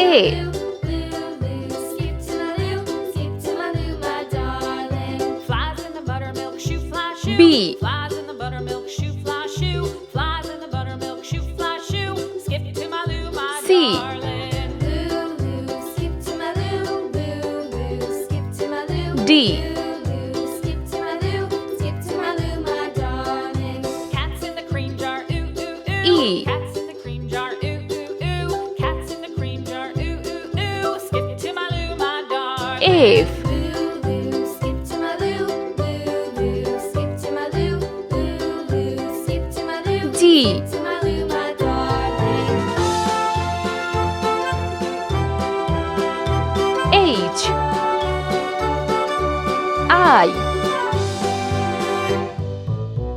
A B Flies in the buttermilk shoe, fly shoe. Flies in the buttermilk shoe, fly shoe. Skip to my loo, my C darling. Loo, loo, skip to my loo. Loo, loo, skip to my loo. D Loo, loo, skip to my loo. Skip to my loo, my darling. Cats in the cream jar, ooh, ooh, ooh. E Cats in the cream jar, ooh, ooh, ooh. Cats in the cream jar, ooh, ooh, ooh. Skip to my loo, my darling. F G To my loo, my darling. H I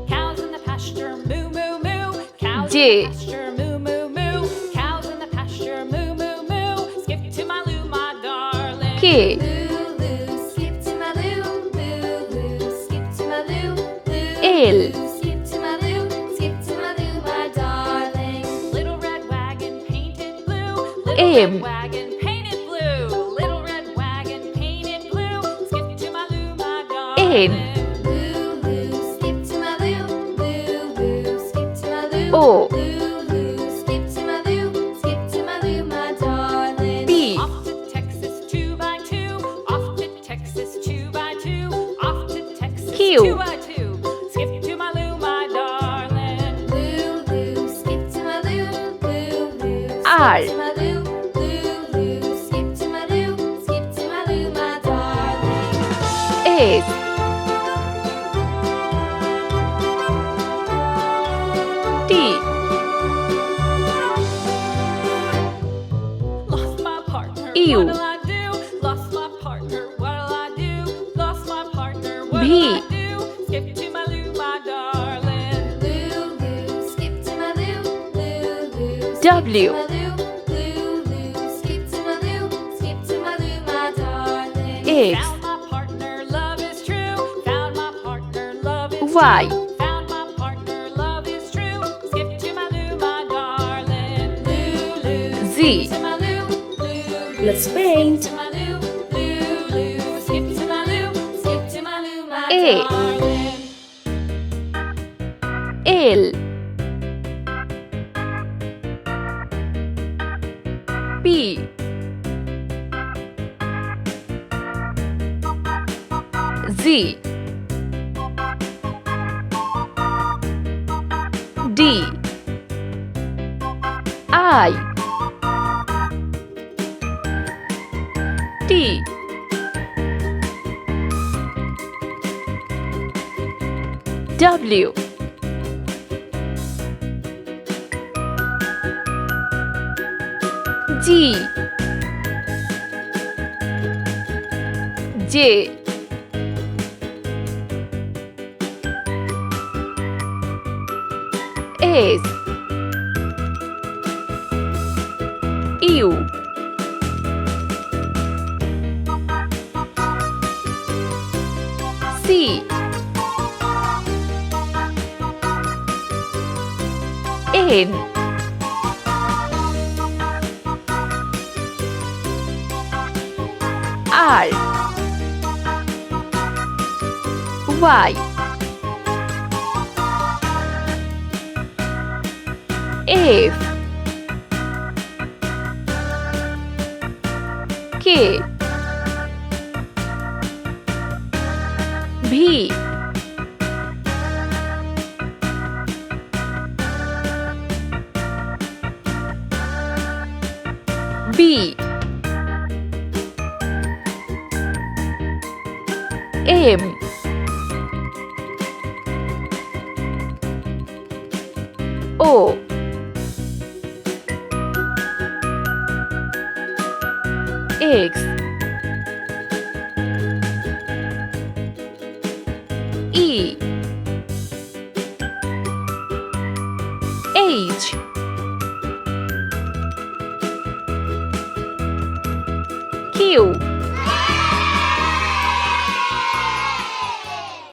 Cows in the pasture, moo, moo, moo. Cows J. in the pasture, moo, moo, moo. Cows in the pasture, moo, moo, moo. Skip to my loo, my darling. K Loo, loo, skip to my loo. Loo, loo, skip to my loo. Loo, L skip to my loo. Skip to my loo, my darling. Little red wagon painted blue. Little M. red wagon painted blue. Little red wagon painted blue. Skip to my loo, my darling. N. Loo, loo, skip to my loo. Loo, loo, skip to my loo. O Loo, loo, skip to my loo. Skip to my loo, my darling. B Off to Texas 2x2. Off to Texas 2x2. Off to Texas Q. 2x2. Skip to my loo, my darling. Loo, loo, skip to my loo. Loo, loo, R. skip to my loo. Loo, loo, skip to my loo. Skip to my loo, my darling. S T Lost my partner, Ew. what'll I do? Lost my partner, what'll I do? Lost my partner, what'll B. I do? Skip to my loo, my darling. Loo, loo, skip to my loo. Loo, loo, skip W. to my loo. Loo, loo, skip to my loo. Skip to my loo, my darling. X. Found my partner, love is true. Found my partner, love is Y. true. Found my partner, love is true. Skip to my loo, my darling. Loo, loo, Z. skip to my loo. Loo, Let's paint. to my loo, loo, loo. Skip to my loo, skip to my loo, my A. darling. L B Z D I T W G J S U C N R Y F K V B M O X E H